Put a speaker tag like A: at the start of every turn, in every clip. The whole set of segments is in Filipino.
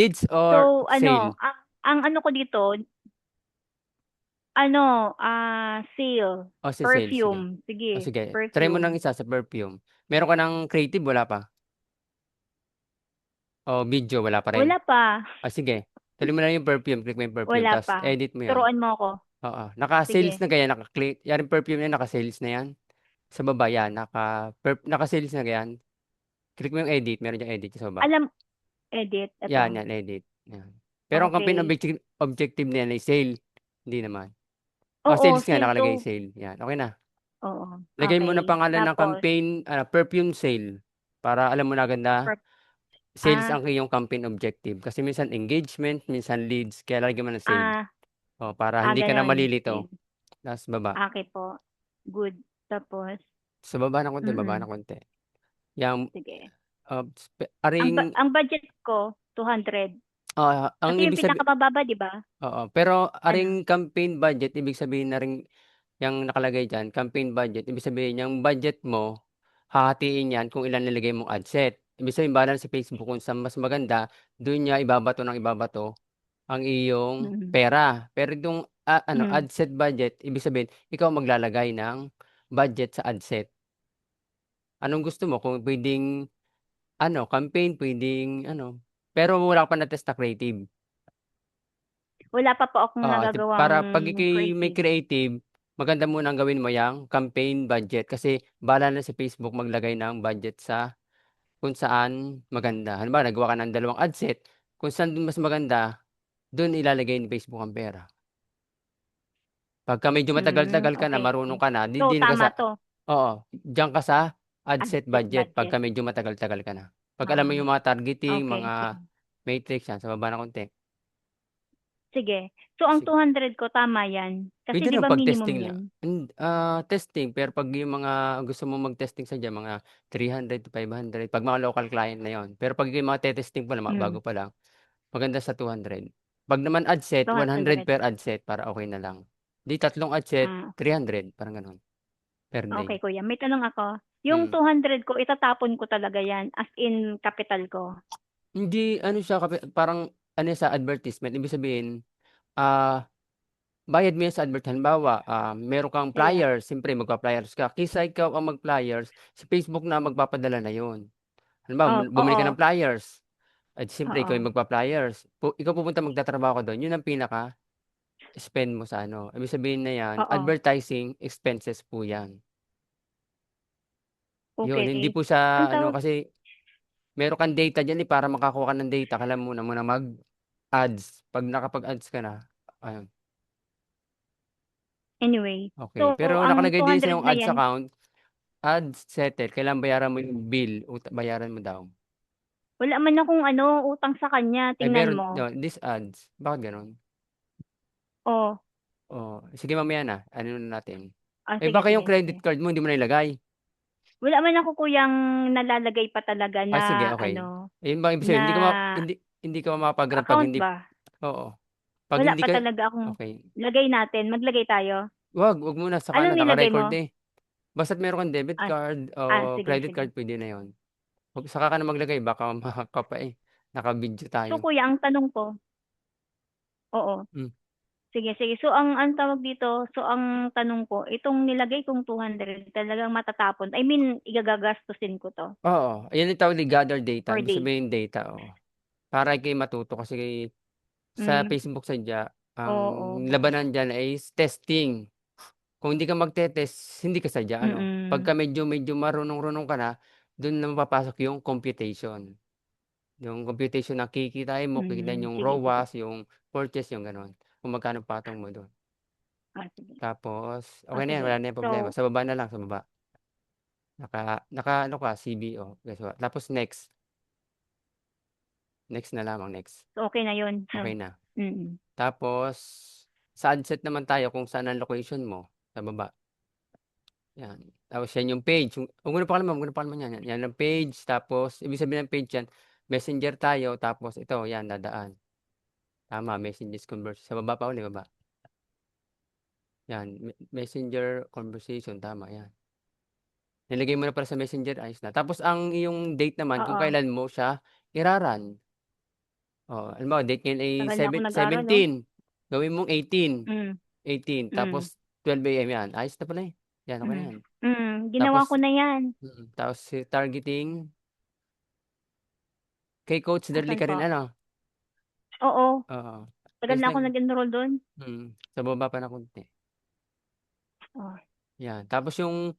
A: Leads or
B: So
A: sale?
B: ano, ang ano ko dito, ano, sale,
A: O sa sale, sige.
B: perfume,
A: O
B: sige,
A: sige, try mo ng
B: perfume.
A: isa sa perfume. Meron ka ng creative, wala pa? O video, wala pa rin?
B: Wala pa,
A: Sige, tuloy mo na yung perfume, click mo yung perfume,
B: wala
A: tapos
B: pa.
A: edit mo yun.
B: Turuan mo ako,
A: Oo, naka-sales
B: sige.
A: na ganyan, yan yung perfume yan, naka-sales na yan. Sa baba yan, naka-sales na ganyan. Click mo yung edit, meron yung edit sa baba.
B: Alam edit,
A: Yan,
B: eto.
A: yan, edit. Yan. Pero ang campaign
B: Okay.
A: objective na yan ay sale. Hindi naman. O,
B: Oo,
A: sales nga,
B: sale
A: nakalagay
B: 'to.
A: sale. Yan, okay na.
B: Oo,
A: Lagay mo ng
B: okey.
A: pangalan ng
B: Tapos
A: campaign, perfume sale. Para alam mo na agad na
B: per
A: sales
B: ah,
A: ang iyong campaign objective. Kasi minsan engagement, minsan leads, kaya lagyan mo ng sale.
B: ah,
A: O, para hindi ka na
B: gano'n. Sige,
A: malilito. Tapos baba.
B: okey po. Good. Tapos
A: Sa baba ng konti, baba
B: mm,
A: ng konti. Yang,
B: sige.
A: aring,
B: Ang budget ko 200
A: ang
B: kasi yung
A: ibig sabi,
B: pinakamababa 'di ba?
A: oo. Pero
B: Ano?
A: aring campaign budget, ibig sabihin na rin, yung nakalagay diyan, campaign budget, ibig sabihin yung budget mo, hahatiin yan kung ilan nilagay mong ad set. Ibig sabihin balang sa Facebook kung saan mas maganda, dun niya ibabato ng ibabato ang iyong
B: Mm,
A: pera. Pero itong
B: hmm.
A: ad set budget, ibig sabihin ikaw maglalagay ng budget sa ad set. Anong gusto mo? Kung puwedeng campaign, puwedeng pero wala ka pa na-test na creative.
B: Wala pa po akong
A: Oo,
B: nagagawang
A: para 'pag ika'y may
B: creative.
A: creative, maganda munang gawin mo yang campaign budget kasi bahala na si Facebook maglagay ng budget sa kung saan maganda. Halimbawa, nagawa ka ng dalawang ad set, kung saan dun mas maganda, dun ilalagay ni Facebook ang pera. Pagka medyo matagal-tagal ka na,
B: Okey.
A: marunong ka na, di
B: So,
A: di na ka
B: tama
A: sa
B: 'to,
A: diyan ka sa ad set
B: adjusted
A: budget pagka
B: budget.
A: medyo matagal-tagal ka na. 'Pag alam mo
B: Ah,
A: yung mga targeting,
B: okey, sige.
A: mga matrix, yan, sa baba ng konti.
B: Sige. So, ang 200 ko tama 'yan? Kasi
A: Puwede
B: 'di
A: rin
B: ba
A: 'pag
B: minimum
A: testing
B: 'yun?
A: lang. Testing pero 'pag yung mga gusto mong mag-testing sa diyan mga 300 to 500 'pag mga local client na 'yon. Pero 'pag yung mga te-testing pa lang,
B: Hmm,
A: bago pa lang, maganda sa 200. 'Pag naman ad set, 100
B: 200.
A: per ad set para okey na lang. 'Di tatlong ad set,
B: Ah,
A: 300 parang gano'n, per day.
B: okey kuya, may tanong ako. Yung
A: Mm.
B: 200 ko itatapon ko talaga 'yan, as in kapital ko?
A: Hindi ano siya parang ano sa advertisement, ibig sabihin, ah bayad mo yan sa halimbawa, meron kang
B: Sige.
A: flyers, siyempre magpa-flyers ka, kaysa ikaw ang mag-flyers, si Facebook na magpapadala na yun. Halimbawa, bumili ka
B: Oo,
A: ng flyers, at siyempre ikaw
B: oo.
A: yung magpa-flyers, ikaw pupunta magtatrabaho ka dun, yun ang pinaka-spend mo sa ano. Ibig sabihin na yan,
B: Oo,
A: advertising expenses po yan. Yun, hindi
B: okey.
A: po siya
B: Ang
A: ano
B: tawag
A: kasi meron kang data diyan, para makakuha ka ng data kailangan muna mag-ads. 'Pag nakapag-ads ka na, ayun,
B: anyway,
A: okey.
B: so
A: Pero
B: ang
A: nakalagay din sa
B: 200
A: iyong
B: na
A: ads
B: 'yan,
A: account, ads settle, kailangan bayaran mo yung bill, bayaran mo daw.
B: wala man akong ano, utang sa kanya,
A: Ay
B: tingnan
A: meron
B: mo.
A: these ads, bakit gano'n?
B: Oh,
A: Oh, sige mamaya na, ano na natin. Eh,
B: sige,
A: baka yung
B: sige,
A: credit
B: sige.
A: card mo hindi mo nailagay?
B: Wala man ako kuyang nalalagay pa talaga
A: Sige
B: na
A: okey.
B: ano,
A: Ayun bang ibig
B: na
A: sabihin, hindi ka mapa-grant 'pag
B: account
A: hindi
B: ba?
A: oo, 'pag
B: Wala
A: hindi
B: pa
A: ka
B: talaga akong
A: okey.
B: lagay natin, maglagay tayo?
A: 'Wag muna saka
B: Anong
A: na,
B: nilagay
A: naka-record
B: mo?
A: na, eh. Basta't meron kang debit
B: Ah,
A: card o
B: sige,
A: credit
B: sige.
A: card puwede na 'yun. Saka ka na maglagay baka ma-hack ka pa, eh, naka-video
B: So
A: tayo.
B: kuya ang tanong ko oo,
A: Hmm,
B: sige, sige. So ang tawag dito, so ang tanong ko, itong nilagay kong 200 talagang matatapon, I mean igagagastusin ko 'to
A: oo, ayan yung tawag gather data,
B: per
A: ibig
B: day?
A: sabihin data, oo. Para ika'y matuto kasi sa
B: Hmm,
A: Facebook sadya ang
B: oo.
A: labanan diyan ay testing. Kung hindi ka magte-test, hindi ka sadya ano,
B: Mm,
A: pagka medyo marunong-runong ka na, dun na mapapasok yung computation. Yung computation na kikitain mo, kikitain yung
B: sige, sige.
A: ROAS, yung purchase, yung gano'n, kung magkano patong mo dun.
B: Sige.
A: Tapos okey na yan,
B: Sige.
A: wala na yang problema,
B: So,
A: sa baba na lang, sa baba. Naka-ano ka CBO, tapos next, next na lamang, next.
B: okey na 'yun 'no?
A: Okey na.
B: Mm.
A: Tapos sa ad set naman tayo kung saan ang location mo, sa baba, yan. Tapos yan yung page, wag mo na pakalaman yan, yan ang page, tapos ibig sabihin ng page yan, Messenger tayo, tapos ito yan dadaan. Tama, messages conversion, sa baba pa uli, baba. Yan, Messenger conversation, tama yan. Nilagay mo na pala sa Messenger, ayos na. Tapos ang iyong date naman kung
B: Oo.
A: kailan mo siya ira-run. Oo, halimbawa date ngayon ay
B: Tagal na akong nag-aral, oh.
A: 17, gawin mong 18,
B: Hmm,
A: 18
B: hmm,
A: tapos 12 AM yan, ayos na pala, eh. Yan, okey na
B: hmm,
A: yan.
B: ginawa ko
A: Tapos
B: na 'yan.
A: tapos targeting kay Coach Derly
B: Asan
A: ka rin
B: po?
A: ano?
B: Oo,
A: Oo,
B: tagal
A: ayos
B: na
A: na
B: ako
A: yun.
B: nag-enroll dun.
A: Sa baba pa ng konti.
B: Oh,
A: Yan, tapos yung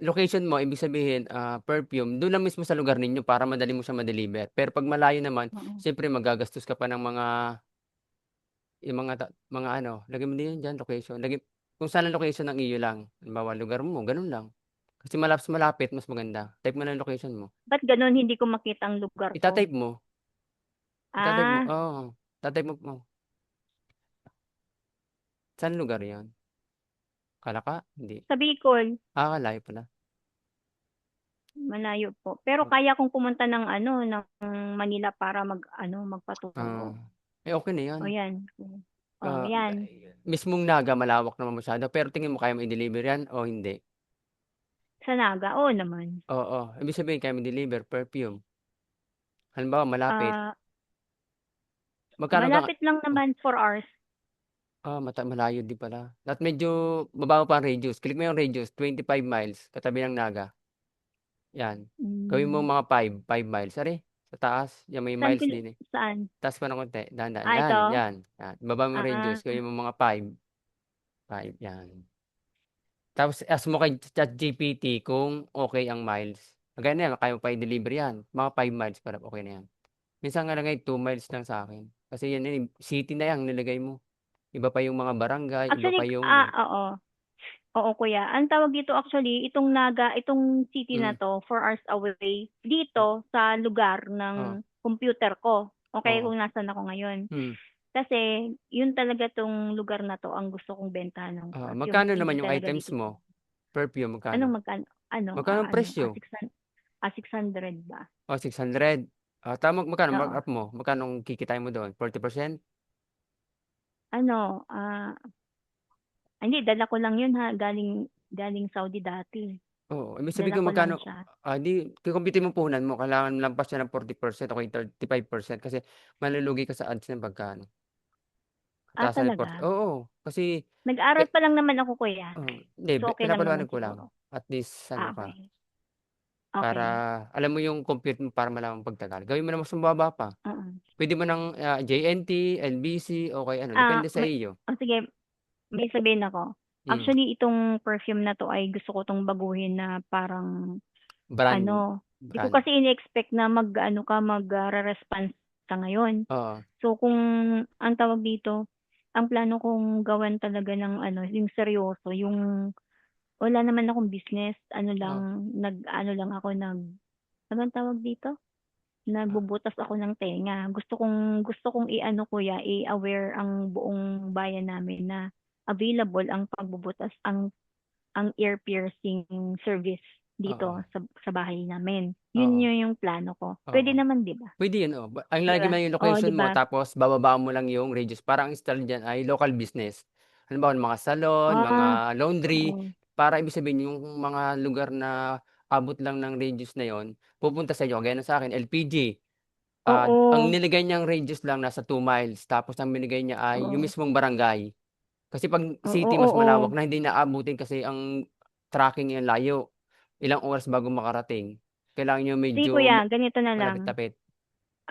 A: location mo ibig sabihin, perfume dun lang mismo sa lugar ninyo para madali mo siya ma-deliver. Pero 'pag malayo naman
B: oo.
A: siyempre magagastos ka pa ng mga yung mga ano, lagyan mo din yan diyan location, kung saan ang location ng iyo lang. Halimbawa lugar mo ganun lang. Kasi malapit mas maganda. Type mo lang yung location mo.
B: Ba't gano'n hindi ko makita ang lugar ko?
A: Ita-type mo, ita-type mo,
B: Ah,
A: oo, ta-type mo. Saang lugar yun? Calaca? Hindi.
B: sa Bicol,
A: Kalayo pala.
B: malayo po. Pero kaya kong pumunta ng ano, ng Manila para mag-ano, magpaturo.
A: Ah, okey na yan.
B: Oh, 'yan. Oh,
A: Ah,
B: 'yan.
A: mismong Naga malawak naman masyado, pero tingin mo kaya mo i-deliver yan o hindi?
B: Sa Naga, oo naman.
A: Oo, ibig sabihin kaya mo i-deliver perfume. Halimbawa malapit,
B: Ah,
A: magkano ka
B: malapit lang naman, 4 hours.
A: malayo din pala at medyo mababa pa ang radius, click mo yung radius 25 miles katabi ng Naga, yan. Gawin mo
B: Hmm,
A: mga 5 miles, sa taas, yan may
B: saan
A: miles din, eh.
B: saan?
A: Taas pa ng konti, dahan-dahan, yan,
B: Ito?
A: yan, yan. Ibaba mo yung
B: Ah,
A: radius, gawin mo mga 5 yan. Tapos ask mo kay ChatGPT kung okey ang miles. Kagaya niyan kaya mo pa i-deliver yan, mga 5 miles para okey na yan. Minsan nga lang ngayon 2 miles lang sa'kin, kasi yan city na yang nilagay mo. Iba pa yung mga barangay, iba
B: actually,
A: pa yung ano,
B: oo. Oo, kuya. Ang tawag dito actually, itong Naga, itong city na
A: hmm,
B: 'to, 4 hours away dito sa lugar
A: oh,
B: ng computer ko, okey,
A: oo,
B: kung nasaan ako ngayon.
A: hmm,
B: Kasi yun talaga 'tong lugar na 'to ang gusto kong bentahan ng
A: oo.
B: perfume,
A: Magkano
B: hindi
A: naman yung
B: talaga
A: items
B: dito sa
A: mo? Perfume
B: anong
A: magkano?
B: magkano ano,
A: Magkano ang presyo?
B: 600 ba?
A: 600. Magkano
B: Oo.
A: markup mo? Magkano ang kikitain mo dun, 40%?
B: Ano, hindi, dala ko lang yun, ha, galing galing Saudi dati.
A: Oo, ibig sabihin
B: Dala
A: kung
B: ko lang
A: magkano,
B: siya.
A: 'di kukumpitin mo puhunan mo kailangan lampas siya ng 40% o kaya 35% kasi malulugi ka sa ads niyan pagka ano, tataas na report,
B: Talaga?
A: oo, kasi
B: Nag-aaral pa lang naman ako, kuya.
A: hindi
B: So, okey lang naman
A: pinapaliwanag ko lang,
B: siguro.
A: at least ano ka,
B: Okey.
A: para
B: Okey.
A: alam mo yung compute mo para malaman pagtagal. Gawin mo na mas mababa pa,
B: Oo.
A: puwede mo ng, JNT, LBC o kaya ano depende sa
B: May
A: iyo.
B: sige, may sabihin ako.
A: Hmm,
B: Actually, itong perfume na 'to ay gusto ko 'tong baguhin na parang
A: brand
B: ano, di ko
A: brand,
B: kasi ini-expect na mag-ano ka, re-response ka ngayon.
A: oo,
B: So, kung ang tawag dito, ang plano kong gawan talaga ng ano, yung seryoso, yung wala naman akong business, ano lang,
A: oo,
B: nag-ano lang ako, ano bang tawag dito?
A: ah,
B: Nagbubutas ako ng tenga. Gusto kong i-ano, kuya, i-aware ang buong bayan namin na available ang pagbubutas, ang ear piercing service
A: oo,
B: dito sa bahay namin.
A: oo,
B: Yun yung plano ko. Puwede
A: oo.
B: naman, 'di ba?
A: Puwede yun, ang
B: 'Di
A: lalagyan
B: ba?
A: mo lang yung
B: Oh, 'di
A: location mo
B: ba?
A: tapos bababaan mo lang yung radius para ang install diyan ay local business. Halimbawa mga salon, mga
B: Ah,
A: laundry,
B: oo.
A: para ibig sabihin yung mga lugar na abot lang ng radius na yun, pupunta sa inyo kagaya ng sa'kin LPG, ang
B: Oo,
A: nilagay niyang radius lang nasa 2 miles tapos ang binigay niya ay yung
B: oo.
A: mismong barangay. Kasi 'pag
B: Oo,
A: city mas
B: oo.
A: malawak na hindi na aabutin kasi ang tracking niya layo, ilang oras bago makarating. Kailangan niyo
B: Sige,
A: medyo
B: kuya, ganito na lang.
A: malapit-lapit,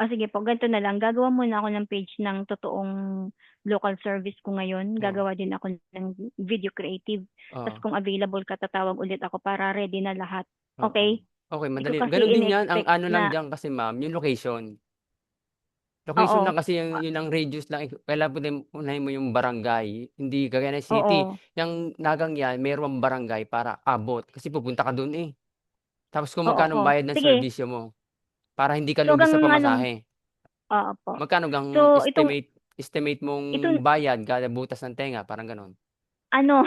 B: Sige po, ganito na lang, gagawa muna ako ng page ng totoong local service ko ngayon.
A: oo,
B: Gagawa din ako ng video creative, ta's
A: oo.
B: kung available ka, tatawag ulit ako para ready na lahat,
A: Oo.
B: okey?
A: Okey
B: Di ko
A: madali
B: kasi
A: gano'n din 'yan, ang
B: ini-expect
A: ano lang
B: na
A: diyan kasi ma'am yung location. Location
B: oo,
A: lang kasi yung yun ang radius lang, kailangan mo din unahin mo yung barangay, hindi kagaya ng city.
B: oo,
A: Yang Nagang 'yan merong barangay para abot kasi pupunta ka dun, eh. Tapos kung magkano ang
B: oo.
A: bayad ng
B: Sige,
A: serbisyo mo, para hindi ka
B: so
A: lugi sa
B: hanggang anong
A: pamasahe.
B: oo po.
A: Magkano gang
B: So
A: estimate mong
B: itong
A: bayad kada butas ng tenga, parang gano'n?
B: ano,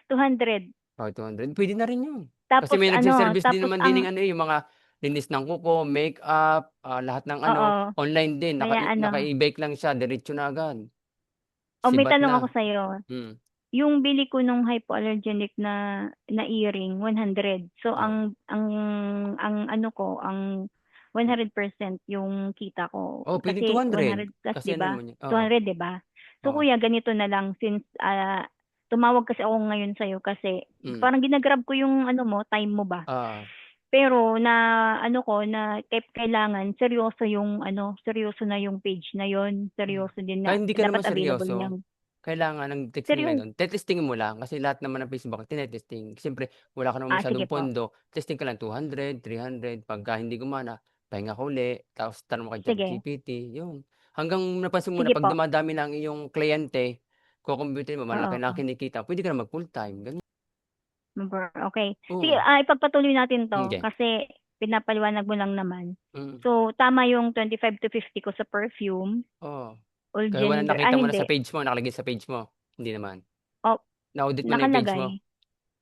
B: 200.
A: Oh, 200 puwede na rin yun. Kasi
B: Tapos
A: may
B: ano,
A: nagse-service din
B: tapos
A: naman din
B: ang
A: ng ano, eh, yung mga linis ng kuko, makeup, lahat ng ano,
B: oo,
A: online din
B: kaya ano,
A: naka-e-bake lang siya diretso na agad,
B: may
A: sibat
B: tanong ako
A: na.
B: sa'yo.
A: Hmm,
B: Yung bili ko nung hypoallergenic na earring, 100. So
A: oo,
B: ang ano ko, ang
A: Hmm.
B: 100% yung kita ko.
A: Oo, puwedeng
B: Kasi
A: 200
B: 100 plus,
A: kasi
B: 'di
A: ano
B: ba?
A: naman yun, oo,
B: 200, 'di ba? So,
A: oo,
B: kuya ganito na lang since, tumawag kasi ako ngayon sa'yo kasi
A: hmm,
B: parang gina-grab ko yung ano mo, time mo ba.
A: oo.
B: Pero na ano ko na kailangan seryoso yung ano, seryoso na yung page na yun,
A: Hmm.
B: seryoso din na
A: Kahit hindi ka
B: dapat
A: naman
B: available
A: seryoso,
B: niyang
A: kailangan ng testing
B: seryo
A: ngayon, te-testingin mo lang kasi lahat naman ng Facebook tine-testing. Siyempre wala ka namang
B: sige
A: masyadong
B: po,
A: pondo, testing ka lang 200, 300 pagka hindi gumana, pahinga ka uli, tapos tanong mo kay
B: sige,
A: ChatGPT, yun. Hanggang napansin mo na
B: sige
A: 'pag
B: po,
A: dumadami na ang iyong kliyente, kukumpyutin mo malaki na ang
B: oo.
A: kinikita, puwede ka na mag full-time, gano'n.
B: Okey. Sige,
A: Oo,
B: ipagpatuloy natin 'to
A: sige,
B: kasi pinapaliwanag mo lang naman.
A: mm,
B: So, tama yung 25 to 50 ko sa perfume,
A: oo. Gawa ng
B: Olgenizer
A: nakita mo na
B: hindi,
A: sa page mo, nakalagay sa page mo? Hindi naman?
B: oh,
A: Na-audit mo na yung page mo?
B: nakalagay.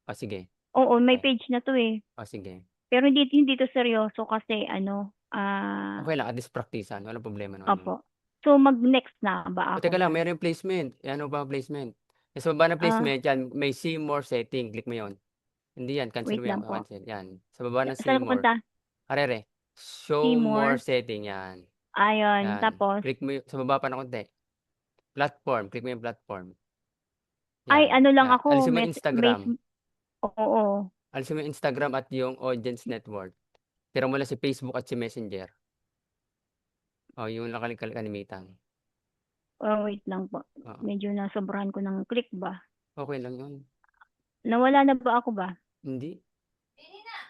A: Oh, sige,
B: Oo, may
A: okey.
B: page na 'to, eh.
A: Oh, sige.
B: Pero hindi 'to seryoso kasi ano,
A: Okey lang at least praktisan, walang problema naman yun.
B: opo. So, mag-next na ba
A: Oh,
B: ako?
A: teka lang meron yung placement, i-ano mo pa ang placement. Sa baba ng
B: Ah,
A: placement yan may see more setting, click mo yun. Hindi yan, cancel
B: wait
A: mo yan,
B: lang po.
A: cancel yan. Sa baba ng see
B: Saan
A: more,
B: pupunta?
A: arere, show more
B: Seymour?
A: setting yan,
B: Ayun,
A: yan.
B: tapos
A: Click mo sa baba pa ng konti, platform, click mo yung platform,
B: ay
A: yan,
B: ano lang
A: yan.
B: ako,
A: Alisin mo yung Instagram,
B: oo.
A: alisin mo yung Instagram at yung audience network. Tira mo lang si Facebook at si Messenger. Oh, yung kalimitan,
B: Wait lang po.
A: oo.
B: Medyo nasobrahan ko ng click ba.
A: Okey lang yun,
B: Nawala na ba ako ba?
A: hindi.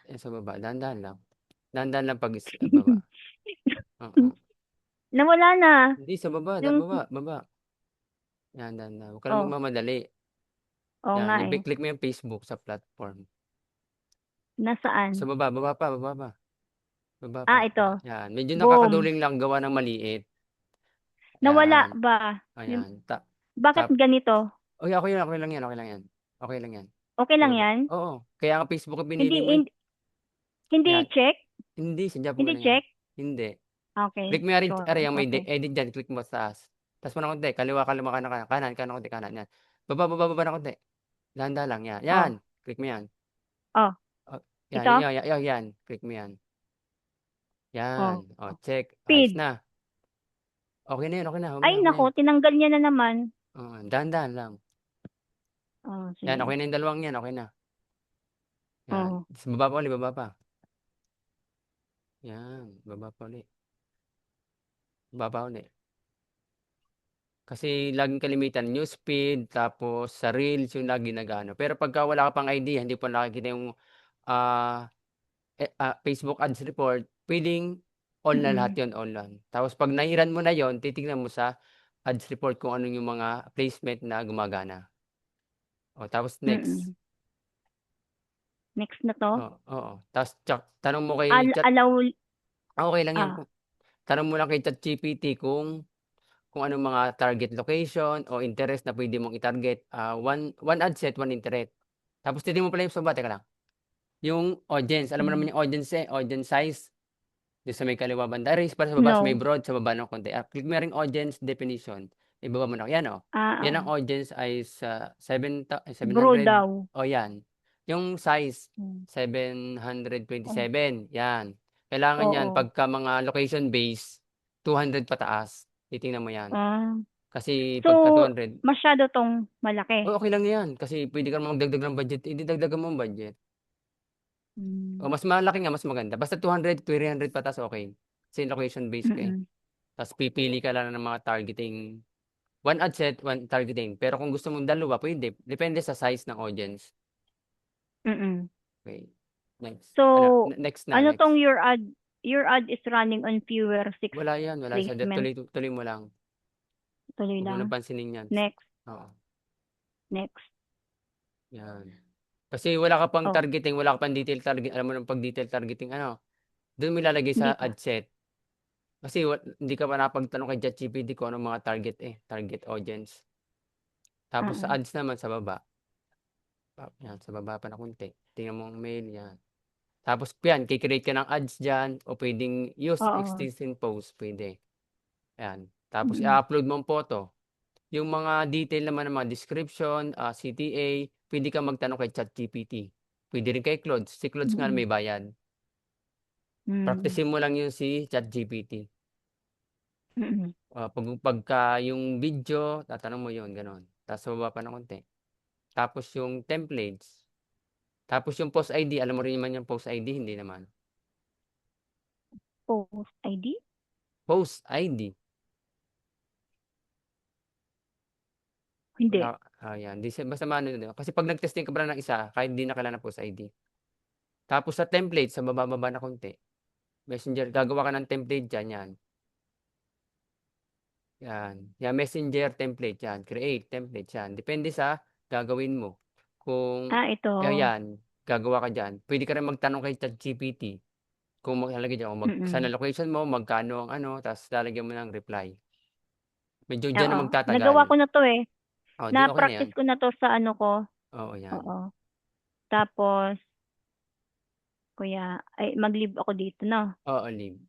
A: Yan sa baba, dahan-dahan lang. Dahan-dahan lang baba, oo.
B: Nawala na.
A: Hindi sa baba,
B: Yung
A: baba, baba. Yan, dahan-dahan, huwag ka lang
B: oh,
A: magmamadali.
B: oo
A: Yan,
B: nga,
A: yung
B: eh.
A: click mo yung Facebook sa platform.
B: Nasaan?
A: Sa baba, baba pa, baba pa, baba pa,
B: Ito.
A: yan. Medyo
B: Boom.
A: nakakaduling lang gawa ng maliit.
B: Nawala
A: Yan,
B: ba? Yung
A: ayan,
B: bakit
A: tap
B: ganito?
A: uy, okey lang yan, okey lang yan. Okey lang yan.
B: Okey
A: Sa
B: lang
A: baba,
B: 'yan?
A: oo, kaya nga Facebook ang
B: Hindi
A: pinili mo, eh.
B: hindi
A: Yan,
B: check?
A: hindi sadya pong
B: Hindi
A: gano'n yan,
B: check?
A: hindi. Click
B: Okey,
A: mo nga rin
B: sure,
A: yung may
B: okey.
A: edit diyan, click mo sa taas. Taas mo ng konti, kaliwa, kaliwa, kanan, kanan konti, kanan, yan. Baba, baba, baba ng konti, dahan-dahan lang, yan, yan,
B: Oh,
A: click mo yan.
B: oh,
A: Oh, yan,
B: ito?
A: yan, click mo yan.
B: Oh,
A: Yan, oh, check, ayos
B: feed.
A: na. Okey na,
B: Ay
A: okey na
B: naku,
A: yan.
B: tinanggal niya na naman.
A: Oo, dahan-dahan lang.
B: Oh,
A: Yan,
B: sige.
A: okey na yung dalawang yan, okey na. Yan,
B: Oh,
A: ta's baba pa uli, baba pa. Yan, baba pa uli, baba pa uli. Kasi laging kalimitan newsfeed, tapos sa reels yung lagi nag-aano. Pero pagka wala ka pang idea, hindi pa nakikita yung, ah, Facebook ads report, puwedeng all na lahat
B: mm,
A: yun, all on. Tapos 'pag na-i-run mo na yun, titignan mo sa ads report kung ano yung mga placement na gumagana. Oh, tapos next.
B: mm. Next na 'to?
A: Oo. Tapos tanong mo kay
B: Allow
A: okey lang yan
B: ah,
A: kung tanong mo lang kay ChatGPT kung anong mga target location o interest na puwede mong i-target, one ad set, one interest. Tapos titingnan mo pala yung sa baba, teka lang, yung audience, alam mo
B: hmm,
A: naman yung audience, audience size, yung sa may kaliwa banda, para sa baba, sa may
B: no.
A: broad, sa baba ng konti, click mo ring audience definition, ibaba mo na, yan, yan ang
B: Oo.
A: audience ay sa
B: Grow
A: 700,
B: daw.
A: yan. Yung size,
B: Hmm, oh,
A: 727, yan. Kailangan yan
B: oo.
A: pagka mga location base, 200 pataas, titingnan mo yan.
B: Ah,
A: Kasi
B: so
A: pagka 200,
B: masyado 'tong malaki?
A: okey lang yan kasi puwede ka namang magdagdag ng budget, eh, di dagdagan mo ang budget. O
B: Hmm,
A: mas malaki nga mas maganda, basta 200, 300 pataas okey. Kasi location base ka, eh.
B: mm,
A: Ta's pipili ka lang ng mga targeting, one ad set, one targeting. Pero kung gusto mong dalawa puwede, depende sa size ng audience.
B: mm.
A: Okey, next. Ano,
B: So,
A: next na,
B: ano 'tong
A: next.
B: your ad is running on fewer 6
A: Wala sadya
B: placement.
A: tuloy mo lang,
B: Tuloy
A: 'wag mo ng
B: lang.
A: pansinin yan.
B: Next,
A: Oo,
B: next.
A: yan. Kasi wala ka pang
B: Oh,
A: targeting, wala ka pang detail target, alam mo ng 'pag detail targeting dun mo ilalagay
B: hindi
A: sa
B: pa.
A: ad set. Kasi hindi ka pa nakapagtanong kay ChatGPT kung anong mga target, target audience. Tapos sa
B: Oo,
A: ads naman sa baba, yan sa baba pa ng konti, tingnan mo ang mail, yan. Tapos yan ki-create ka ng ads diyan o puwedeng use
B: oo,
A: existing post, puwede, yan. Tapos
B: mm,
A: i-a-upload mo ang photo. Yung mga detail naman ng mga description, CTA, puwede kang magtanong kay ChatGPT. Puwede rin kay Claude, si Claude nga
B: mm,
A: may bayad.
B: Hmm,
A: Praktisin mo lang yung si ChatGPT.
B: mm.
A: Pagka yung video tatanong mo yun gano'n, tapos sa baba pa ng konti. Tapos yung templates, tapos yung post ID alam mo rin naman yung post ID hindi naman?
B: Post ID?
A: Post ID
B: Hindi.
A: wala, yan 'di basta maano yun kasi 'pag nag-testing ka pa ng isa kahit di na kailangan ng post ID. Tapos sa template sa baba-baba na konti, Messenger gagawa ka ng template diyan, yan Messenger template yan, create template yan, depende sa gagawin mo. Kung
B: Ito.
A: yan, gagawa ka diyan, puwede ka rin magtanong kay ChatGPT kung maglalagay diyan kung saan
B: Mm.
A: ang location mo, magkano ang ano, ta's lalagyan mo ng reply. Medyo diyan
B: Oo,
A: na magtatagal.
B: nagawa ko na 'to, eh.
A: Oh, 'di okey na yan.
B: Na-practice ko na 'to sa ano ko,
A: Oo, yan.
B: oo. Tapos kuya ay mag-leave ako dito 'no?
A: Oo, leave.